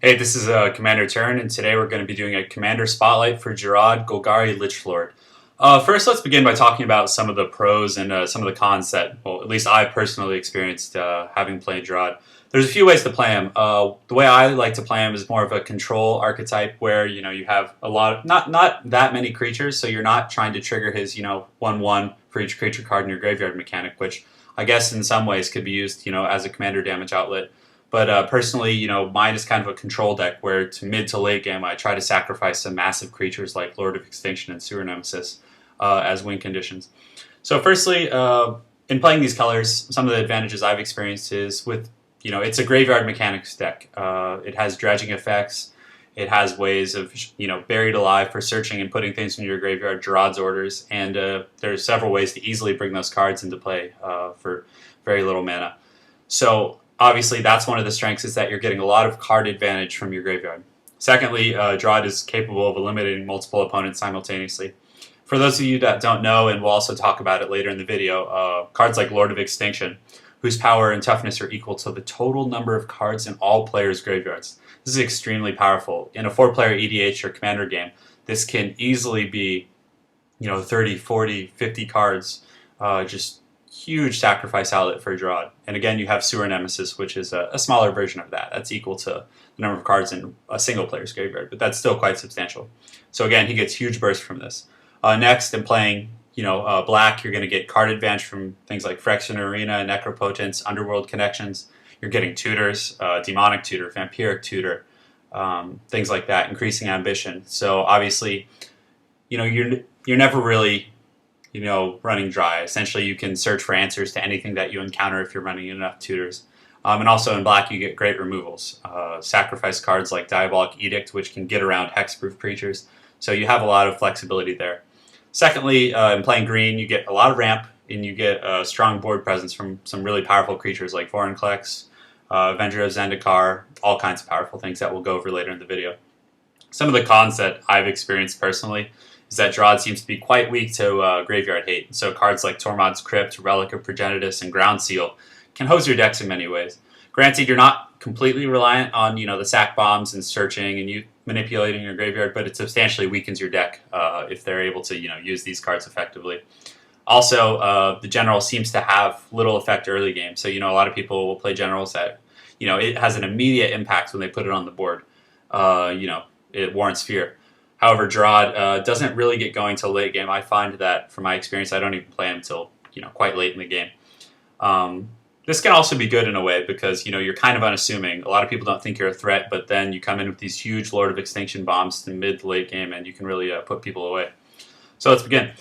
Hey, this is Commander Turn, and today we're going to be doing a Commander Spotlight for Jarad, Golgari Lich Lord. First, let's begin by talking about some of the pros and some of the cons that, well, at least I personally experienced having played Jarad. There's a few ways to play him. The way I like to play him is more of a control archetype, where you have a lot of not that many creatures, so you're not trying to trigger his 1/1 for each creature card in your graveyard mechanic, which I guess in some ways could be used as a commander damage outlet. But personally, mine is kind of a control deck where to mid to late game, I try to sacrifice some massive creatures like Lord of Extinction and Sewer Nemesis as win conditions. So firstly, in playing these colors, some of the advantages I've experienced is with, it's a graveyard mechanics deck. It has dredging effects. It has ways of, buried alive for searching and putting things in your graveyard, Jarad's orders, and there's several ways to easily bring those cards into play for very little mana. So obviously, that's one of the strengths, is that you're getting a lot of card advantage from your graveyard. Secondly, Jarad is capable of eliminating multiple opponents simultaneously. For those of you that don't know, and we'll also talk about it later in the video, cards like Lord of Extinction, whose power and toughness are equal to the total number of cards in all players' graveyards. This is extremely powerful. In a 4-player EDH or Commander game, this can easily be 30, 40, 50 cards, just huge sacrifice outlet for Jarad. And again, you have Sewer Nemesis, which is a smaller version of that. That's equal to the number of cards in a single player's graveyard, but that's still quite substantial. So again, he gets huge burst from this. Next, in playing black, you're going to get card advantage from things like Phyrexian Arena, Necropotence, Underworld Connections. You're getting tutors, Demonic Tutor, Vampiric Tutor, things like that, increasing ambition. So obviously, you're never really running dry. Essentially, you can search for answers to anything that you encounter if you're running enough tutors. And also in black, you get great removals. Sacrifice cards like Diabolic Edict, which can get around hexproof creatures. So you have a lot of flexibility there. Secondly, in playing green, you get a lot of ramp, and you get a strong board presence from some really powerful creatures like Vorinclex, Avenger of Zendikar, all kinds of powerful things that we'll go over later in the video. Some of the cons that I've experienced personally is that Jarad seems to be quite weak to graveyard hate. So cards like Tormod's Crypt, Relic of Progenitus, and Ground Seal can hose your decks in many ways. Granted, you're not completely reliant on the sack bombs and searching and you manipulating your graveyard, but it substantially weakens your deck if they're able to use these cards effectively. Also, the general seems to have little effect early game. So a lot of people will play generals that it has an immediate impact when they put it on the board. It warrants fear. However, Jarad doesn't really get going till late game. I find that, from my experience, I don't even play him until quite late in the game. This can also be good in a way because you're kind of unassuming. A lot of people don't think you're a threat, but then you come in with these huge Lord of Extinction bombs in mid to late game, and you can really put people away. So let's begin.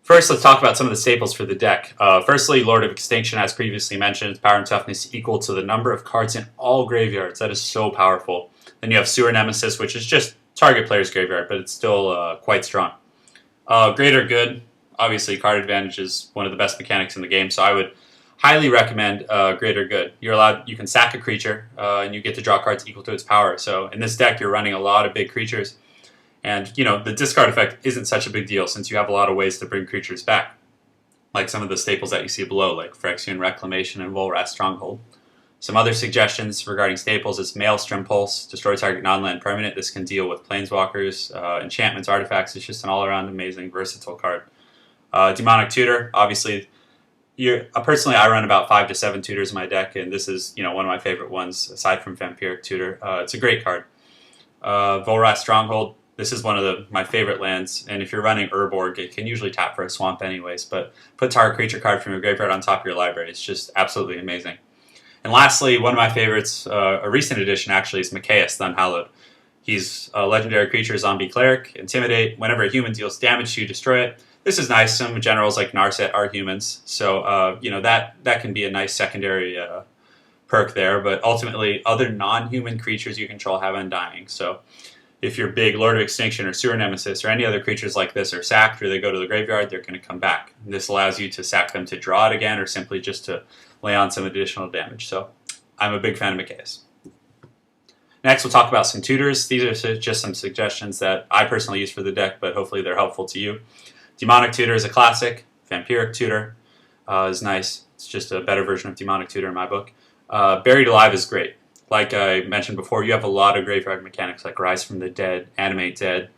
First, let's talk about some of the staples for the deck. Firstly, Lord of Extinction, as previously mentioned, its power and toughness equal to the number of cards in all graveyards. That is so powerful. Then you have Sewer Nemesis, which is just target player's graveyard, but it's still quite strong. Great or good, obviously card advantage is one of the best mechanics in the game, so I would highly recommend great or good. You can sack a creature, and you get to draw cards equal to its power. So in this deck, you're running a lot of big creatures, and the discard effect isn't such a big deal since you have a lot of ways to bring creatures back, like some of the staples that you see below, like Phyrexian Reclamation and Volrath Stronghold. Some other suggestions regarding staples is Maelstrom Pulse, destroy target non-land permanent. This can deal with Planeswalkers, enchantments, artifacts. It's just an all-around amazing, versatile card. Demonic Tutor, obviously, personally I run about 5 to 7 tutors in my deck, and this is one of my favorite ones aside from Vampiric Tutor. It's a great card. Volrath Stronghold, this is one of my favorite lands, and if you're running Urborg, it can usually tap for a swamp anyways, but put target creature card from your graveyard on top of your library. It's just absolutely amazing. And lastly, one of my favorites, a recent addition actually, is Mikaeus the Unhallowed. He's a legendary creature, zombie cleric, intimidate. Whenever a human deals damage to you, destroy it. This is nice. Some generals like Narset are humans, so that can be a nice secondary perk there. But ultimately, other non-human creatures you control have Undying. So if your big Lord of Extinction or Sewer Nemesis or any other creatures like this are sacked or they go to the graveyard, they're going to come back. And this allows you to sack them to draw it again or simply just to lay on some additional damage. So I'm a big fan of Mikaeus. Next, we'll talk about some tutors. These are just some suggestions that I personally use for the deck, but hopefully they're helpful to you. Demonic Tutor is a classic. Vampiric Tutor is nice. It's just a better version of Demonic Tutor in my book. Buried Alive is great. like I mentioned before, you have a lot of graveyard mechanics like Rise from the Dead, Animate Dead,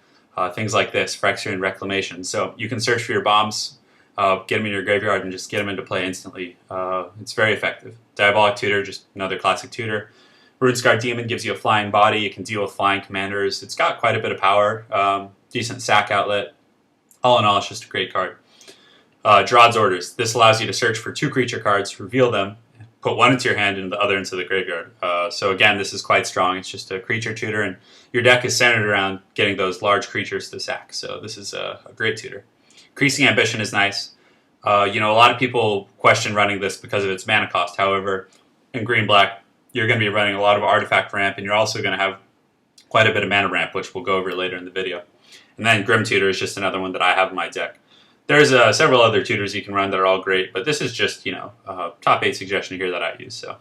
things like this, Phyrexian Reclamation. So you can search for your bombs, get them in your graveyard, and just get them into play instantly. It's very effective. Diabolic Tutor, just another classic tutor. Runescar Demon gives you a flying body. It can deal with flying commanders. It's got quite a bit of power, decent sack outlet. All in all, it's just a great card. Jarad's Orders. This allows you to search for 2 creature cards, reveal them, put one into your hand and the other into the graveyard. So again, this is quite strong. It's just a creature tutor, and your deck is centered around getting those large creatures to sack. So this is a great tutor. Increasing Ambition is nice. A lot of people question running this because of its mana cost. However, in green-black, you're going to be running a lot of artifact ramp, and you're also going to have quite a bit of mana ramp, which we'll go over later in the video. And then Grim Tutor is just another one that I have in my deck. There's several other tutors you can run that are all great, but this is just, top 8 suggestion here that I use. So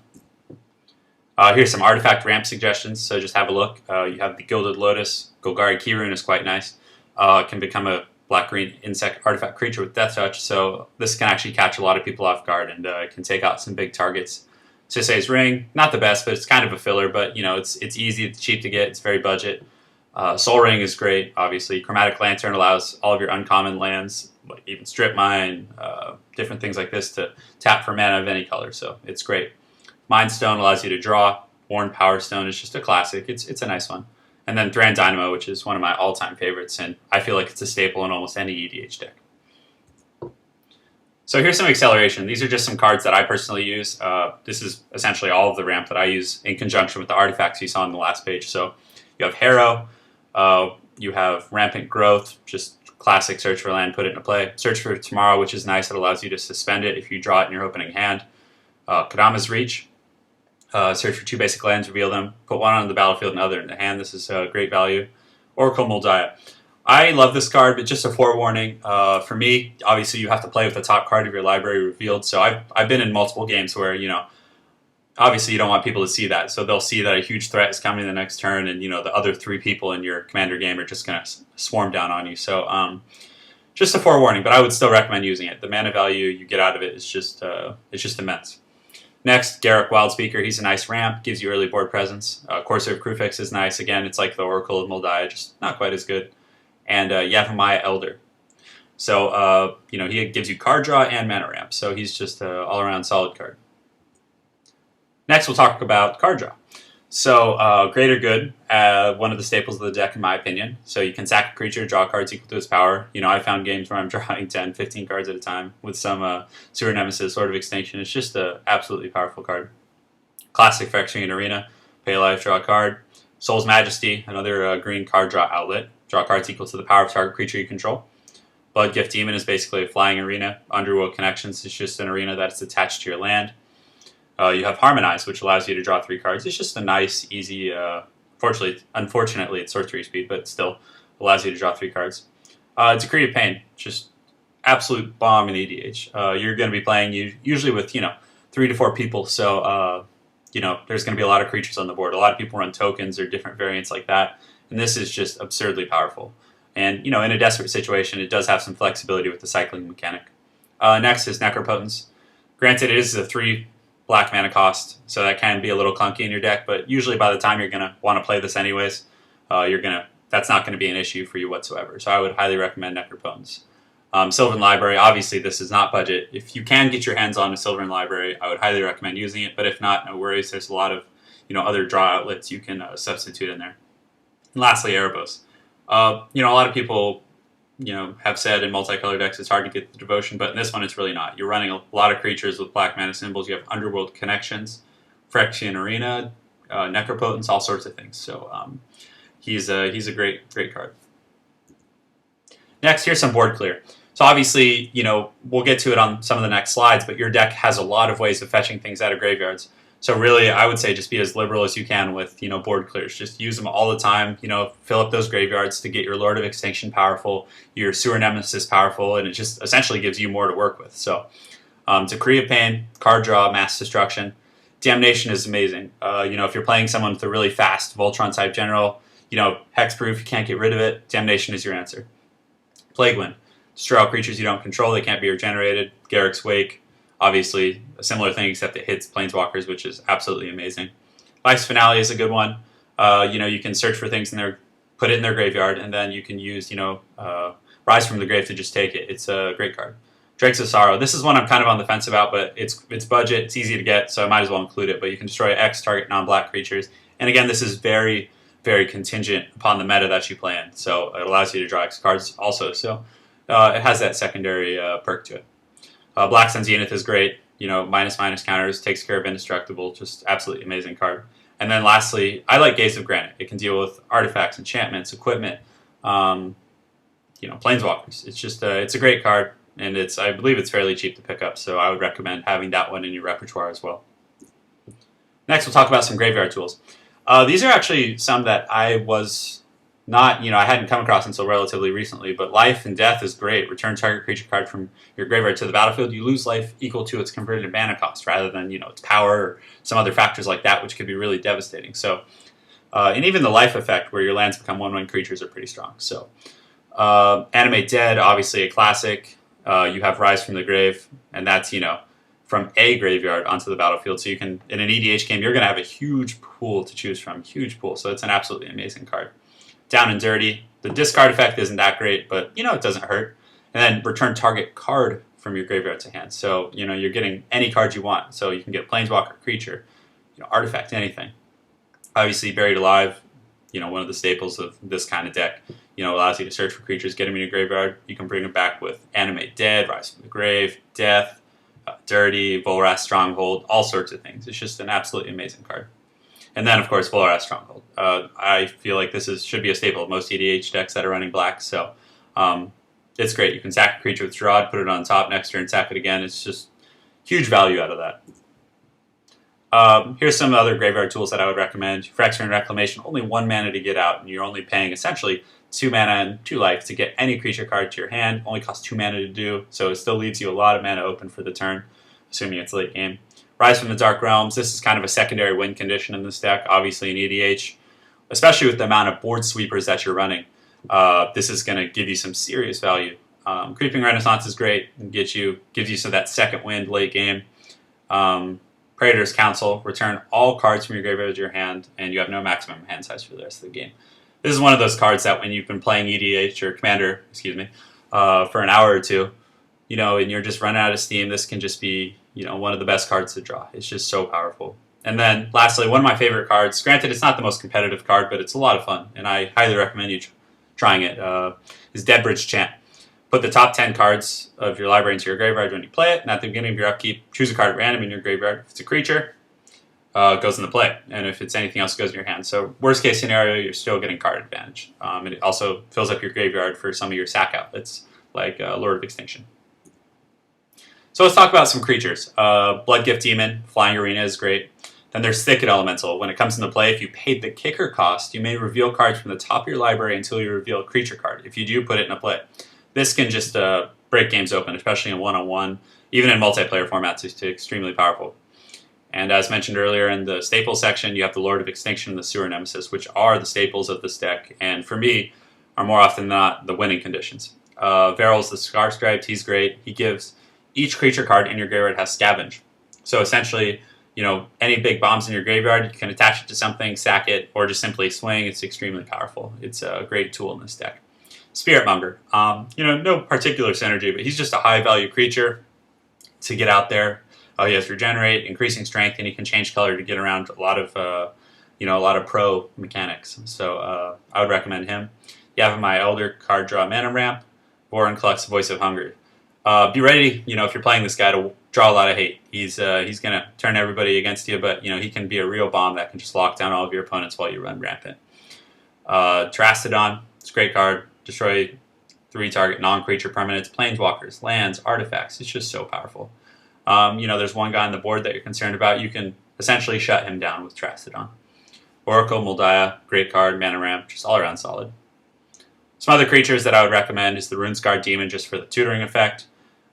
here's some artifact ramp suggestions, so just have a look. You have the Gilded Lotus. Golgari Keyrune is quite nice. Can become a black-green insect artifact creature with Death Touch, so this can actually catch a lot of people off guard and can take out some big targets. Sisay's Ring, not the best, but it's kind of a filler, but it's easy, it's cheap to get, it's very budget. Soul Ring is great, obviously. Chromatic Lantern allows all of your uncommon lands, like even Strip Mine, different things like this, to tap for mana of any color, so it's great. Mind Stone allows you to draw. Worn Power Stone is just a classic. It's a nice one. And then Thran Dynamo, which is one of my all-time favorites, and I feel like it's a staple in almost any EDH deck. So here's some acceleration. These are just some cards that I personally use. This is essentially all of the ramp that I use in conjunction with the artifacts you saw on the last page. So you have Harrow, you have Rampant Growth, just classic search for land, put it into play. Search for Tomorrow, which is nice. It allows you to suspend it if you draw it in your opening hand. Kodama's Reach, search for 2 basic lands, reveal them, put one on the battlefield and the other in the hand. This is great value. Oracle Moldiah. I love this card, but just a forewarning. For me, obviously you have to play with the top card of your library revealed. So I've been in multiple games where, obviously you don't want people to see that. So they'll see that a huge threat is coming the next turn, and, the other 3 people in your commander game are just going to swarm down on you. So just a forewarning, but I would still recommend using it. The mana value you get out of it is just immense. Next, Garruk Wildspeaker. He's a nice ramp, gives you early board presence. Corsair of Krufix is nice. Again, it's like the Oracle of Moldiah, just not quite as good. And Yavimaya Elder. So, he gives you card draw and mana ramp, so he's just an all-around solid card. Next, we'll talk about card draw. So, Greater Good, one of the staples of the deck in my opinion. So you can sack a creature, draw cards equal to its power. I found games where I'm drawing 10, 15 cards at a time with some Sewer Nemesis, Sword of Extinction. It's just an absolutely powerful card. Classic Phyrexian Arena, pay life, draw a card. Soul's Majesty, another green card draw outlet. Draw cards equal to the power of target creature you control. Bloodgift Demon is basically a flying arena. Underworld Connections is just an arena that's attached to your land. You have Harmonize, which allows you to draw 3 cards. It's just a nice, easy, unfortunately it's sorcery speed, but still allows you to draw 3 cards. Decree of Pain, just absolute bomb in EDH. You're going to be playing usually with, 3 to 4 people, so, there's going to be a lot of creatures on the board. A lot of people run tokens or different variants like that, and this is just absurdly powerful. And, in a desperate situation, it does have some flexibility with the cycling mechanic. Next is Necropotence. Granted, it is a 3 black mana cost, so that can be a little clunky in your deck, but usually by the time you're going to want to play this anyways, that's not going to be an issue for you whatsoever. So I would highly recommend Necropotence. Sylvan Library, obviously this is not budget. If you can get your hands on a Sylvan Library, I would highly recommend using it, but if not, no worries. There's a lot of other draw outlets you can substitute in there. And lastly, Erebos. A lot of people have said in multicolored decks it's hard to get the devotion, but in this one it's really not. You're running a lot of creatures with black mana symbols. You have Underworld Connections, Phyrexian Arena, Necropotence, all sorts of things. So he's a great card. Next, here's some board clear. So obviously, we'll get to it on some of the next slides, but your deck has a lot of ways of fetching things out of graveyards. So really, I would say just be as liberal as you can with, board clears. Just use them all the time, fill up those graveyards to get your Lord of Extinction powerful, your Sewer Nemesis powerful, and it just essentially gives you more to work with. So Decree of Pain, card draw, mass destruction. Damnation is amazing. If you're playing someone with a really fast Voltron-type general, hexproof, you can't get rid of it, Damnation is your answer. Plague Wind. Destroy all creatures you don't control, they can't be regenerated. Garruk's Wake. Obviously, a similar thing, except it hits Planeswalkers, which is absolutely amazing. Life's Finale is a good one. You can search for things in their, put it in their graveyard, and then you can use, Rise from the Grave to just take it. It's a great card. Drakes of Sorrow. This is one I'm kind of on the fence about, but it's budget, it's easy to get, so I might as well include it. But you can destroy X target non-black creatures. And again, this is very, very contingent upon the meta that you play in. So it allows you to draw X cards also. So it has that secondary perk to it. Black Sun Zenith is great. Minus counters, takes care of indestructible. Just absolutely amazing card. And then lastly, I like Gaze of Granite. It can deal with artifacts, enchantments, equipment, planeswalkers. It's just it's a great card, and I believe it's fairly cheap to pick up. So I would recommend having that one in your repertoire as well. Next, we'll talk about some graveyard tools. These are actually some that I was not, I hadn't come across until relatively recently, but Life and Death is great. Return target creature card from your graveyard to the battlefield. You lose life equal to its converted mana cost rather than, its power or some other factors like that, which could be really devastating. So, and even the life effect where your lands become 1/1 creatures are pretty strong. So, Animate Dead, obviously a classic. You have Rise from the Grave, and that's, from a graveyard onto the battlefield. So you can, in an EDH game, you're going to have a huge pool to choose from, huge pool. So it's an absolutely amazing card. Down and Dirty. The discard effect isn't that great, but it doesn't hurt. And then return target card from your graveyard to hand. So you're getting any card you want. So you can get Planeswalker, creature, artifact, anything. Obviously, Buried Alive, one of the staples of this kind of deck. Allows you to search for creatures, get them in your graveyard. You can bring them back with Animate Dead, Rise from the Grave, Death, Dirty, Volrath Stronghold, all sorts of things. It's just an absolutely amazing card. And then, of course, Volrath Stronghold. I feel like this should be a staple of most EDH decks that are running black. So it's great. You can sack a creature with Jarad, put it on top next turn, sack it again. It's just huge value out of that. Here's some other graveyard tools that I would recommend. Phyrexian Reclamation, only 1 mana to get out, and you're only paying essentially 2 mana and 2 life to get any creature card to your hand. Only costs 2 mana to do, so it still leaves you a lot of mana open for the turn, assuming it's late game. Rise from the Dark Realms, this is kind of a secondary win condition in this deck, obviously in EDH, especially with the amount of board sweepers that you're running. This is going to give you some serious value. Creeping Renaissance is great and gives you some of that second wind late game. Praetor's Council, return all cards from your graveyard to your hand, and you have no maximum hand size for the rest of the game. This is one of those cards that when you've been playing EDH or Commander, for an hour or two, and you're just running out of steam, this can just be, one of the best cards to draw. It's just so powerful. And then, lastly, one of my favorite cards, granted it's not the most competitive card, but it's a lot of fun, and I highly recommend you trying it, is Deadbridge Chant. Put the top 10 cards of your library into your graveyard when you play it, and at the beginning of your upkeep, choose a card at random in your graveyard. If it's a creature, it goes into play, and if it's anything else, it goes in your hand. So worst case scenario, you're still getting card advantage. And it also fills up your graveyard for some of your sack outlets, like Lord of Extinction. So let's talk about some creatures. Bloodgift Demon, Flying Arena is great. Then there's Thicket Elemental. When it comes into play, if you paid the kicker cost, you may reveal cards from the top of your library until you reveal a creature card. If you do, put it into play. This can just break games open, especially in one-on-one. Even in multiplayer formats, it's extremely powerful. And as mentioned earlier in the staples section, you have the Lord of Extinction and the Sewer Nemesis, which are the staples of this deck, and for me, are more often than not the winning conditions. Varel's the Scar Striped, he's great. He gives each creature card in your graveyard has Scavenge. So essentially, any big bombs in your graveyard, you can attach it to something, sack it, or just simply swing. It's extremely powerful. It's a great tool in this deck. Spirit Monger, no particular synergy, but he's just a high-value creature to get out there. He has Regenerate, increasing strength, and he can change color to get around a lot of pro mechanics. So I would recommend him. Yavimaya Elder, card draw, mana ramp. Voron collects Voice of Hunger. Be ready, if you're playing this guy, to draw a lot of hate. He's gonna turn everybody against you, but he can be a real bomb that can just lock down all of your opponents while you run rampant. Terastodon, it's a great card. Destroy 3 target non-creature permanents, planeswalkers, lands, artifacts. It's just so powerful. There's one guy on the board that you're concerned about. You can essentially shut him down with Terastodon. Oracle, Moldiah, great card, mana ramp, just all around solid. Some other creatures that I would recommend is the Runescarred Demon, just for the tutoring effect.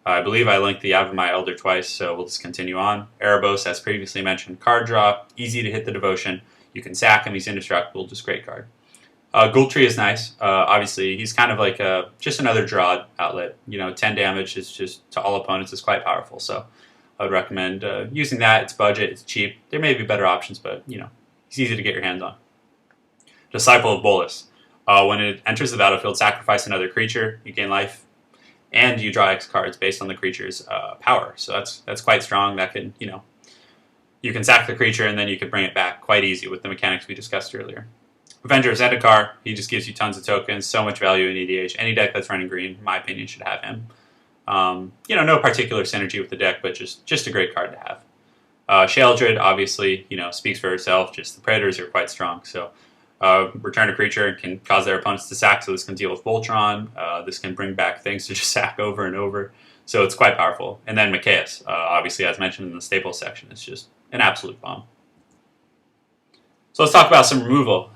I believe I linked the Yavimaya Elder twice, so we'll just continue on. Erebos, as previously mentioned, card draw, easy to hit the devotion. You can sack him, he's indestructible, just great card. Gultree is nice. Obviously, he's kind of like just another draw outlet. 10 damage is just to all opponents is quite powerful. So I would recommend using that. It's budget, it's cheap. There may be better options, but He's easy to get your hands on. Disciple of Bolas. When it enters the battlefield, sacrifice another creature, you gain life, and you draw X cards based on the creature's power. So that's quite strong. That can, you can sack the creature and then you can bring it back quite easy with the mechanics we discussed earlier. Avenger of Zendikar, he just gives you tons of tokens, so much value in EDH. Any deck that's running green, in my opinion, should have him. No particular synergy with the deck, but just a great card to have. Sheldred, obviously, speaks for herself. Just the Predators are quite strong. So return a creature and can cause their opponents to sack, so this can deal with Voltron. This can bring back things to just sack over and over. So it's quite powerful. And then Mikaeus, obviously, as mentioned in the staples section, is just an absolute bomb. So let's talk about some removal.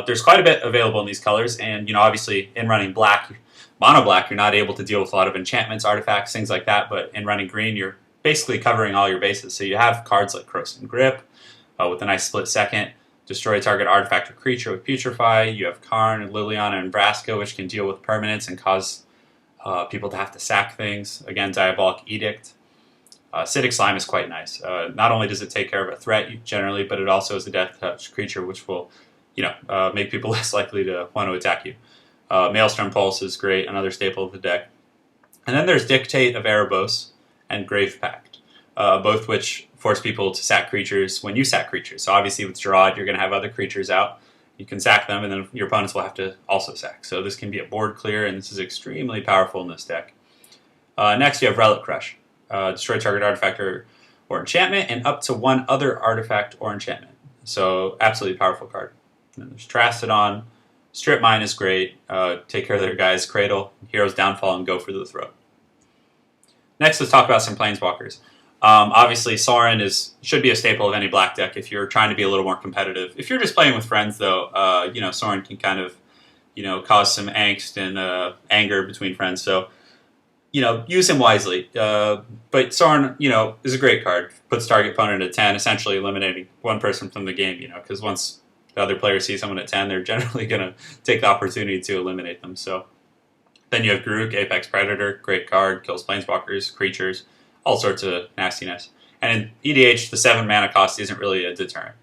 There's quite a bit available in these colors, and obviously in running black, mono black, you're not able to deal with a lot of enchantments, artifacts, things like that, but in running green, you're basically covering all your bases. So you have cards like Corrosive Grip with a nice split second, destroy a target artifact or creature with Putrefy. You have Karn, Liliana, and Vraska, which can deal with permanents and cause people to have to sack things. Again, Diabolic Edict. Acidic Slime is quite nice. Not only does it take care of a threat generally, but it also is a death touch creature, which will, make people less likely to want to attack you. Maelstrom Pulse is great, another staple of the deck. And then there's Dictate of Erebos and Grave Pact, both which force people to sack creatures when you sack creatures. So obviously with Jarad, you're going to have other creatures out. You can sack them, and then your opponents will have to also sack. So this can be a board clear, and this is extremely powerful in this deck. Next, you have Relic Crush. Destroy target artifact or enchantment, and up to one other artifact or enchantment. So absolutely powerful card. And then there's Trastodon. Strip Mine is great. Take care of their guys. Cradle, Hero's Downfall, and go for the throat. Next, let's talk about some Planeswalkers. Obviously, Sorin should be a staple of any black deck if you're trying to be a little more competitive. If you're just playing with friends, though, Sorin can kind of, cause some angst and anger between friends. So, use him wisely. But Sorin, is a great card. Puts target opponent at 10, essentially eliminating one person from the game, because once the other player sees someone at 10, they're generally going to take the opportunity to eliminate them. So then you have Garruk, Apex Predator, great card, kills Planeswalkers, creatures, all sorts of nastiness. And in EDH, the 7 mana cost isn't really a deterrent.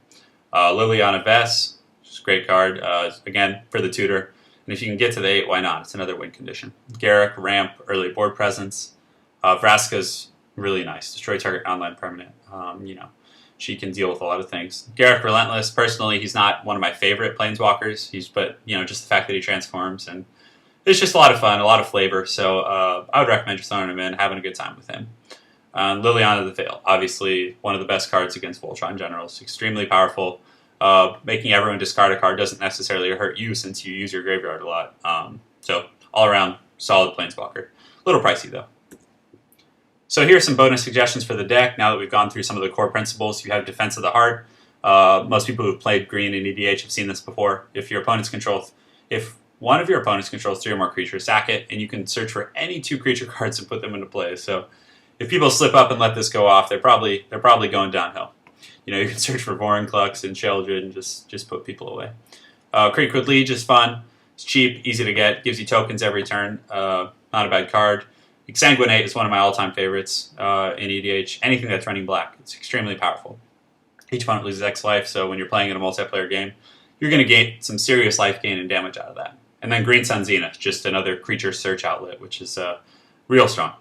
Liliana Vess, which is a great card, again, for the tutor. And if you can get to the 8, why not? It's another win condition. Garruk, Ramp, early board presence. Vraska's really nice. Destroy target online permanent. She can deal with a lot of things. Garruk, Relentless. Personally, he's not one of my favorite Planeswalkers. Just the fact that he transforms, and it's just a lot of fun, a lot of flavor. So I would recommend just throwing him in, having a good time with him. Liliana the Veil, obviously one of the best cards against Voltron generals. Extremely powerful. Making everyone discard a card doesn't necessarily hurt you since you use your graveyard a lot. So all around, solid Planeswalker. A little pricey though. So here are some bonus suggestions for the deck. Now that we've gone through some of the core principles, you have Defense of the Heart. Most people who've played green in EDH have seen this before. If one of your opponents controls 3 or more creatures, sack it, and you can search for any 2 creature cards and put them into play. So if people slip up and let this go off, they're probably going downhill. You can search for Vorinclex and Sheldred and just put people away. Creekwood Liege is fun. It's cheap, easy to get, gives you tokens every turn. Not a bad card. Exsanguinate is one of my all-time favorites in EDH. Anything that's running black, it's extremely powerful. Each opponent loses X life, so when you're playing in a multiplayer game, you're going to gain some serious life gain and damage out of that. And then Green Sun Zenith, just another creature search outlet, which is real strong.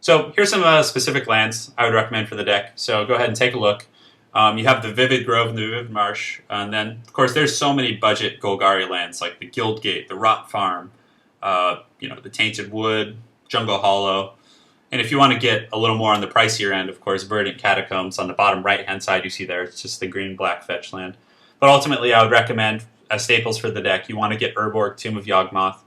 So here's some specific lands I would recommend for the deck. So go ahead and take a look. You have the Vivid Grove and the Vivid Marsh. And then, of course, there's so many budget Golgari lands like the Guildgate, the Rot Farm, the Tainted Wood, Jungle Hollow. And if you want to get a little more on the pricier end, of course, Verdant Catacombs on the bottom right-hand side you see there. It's just the green-black fetch land. But ultimately, I would recommend, as staples for the deck, you want to get Urborg, Tomb of Yawgmoth,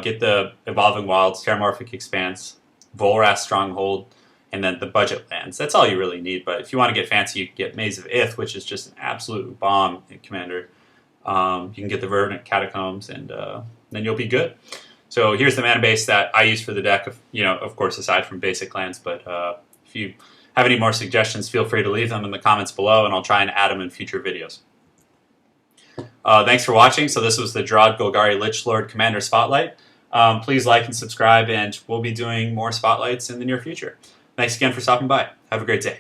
get the Evolving Wilds, Terramorphic Expanse, Volrath Stronghold, and then the budget lands. That's all you really need. But if you want to get fancy, you can get Maze of Ith, which is just an absolute bomb in Commander. You can get the Verdant Catacombs, and then you'll be good. So here's the mana base that I use for the deck, of course, aside from basic lands. But if you have any more suggestions, feel free to leave them in the comments below, and I'll try and add them in future videos. Thanks for watching. So this was the Jarad Golgari Lich Lord Commander Spotlight. Please like and subscribe, and we'll be doing more spotlights in the near future. Thanks again for stopping by. Have a great day.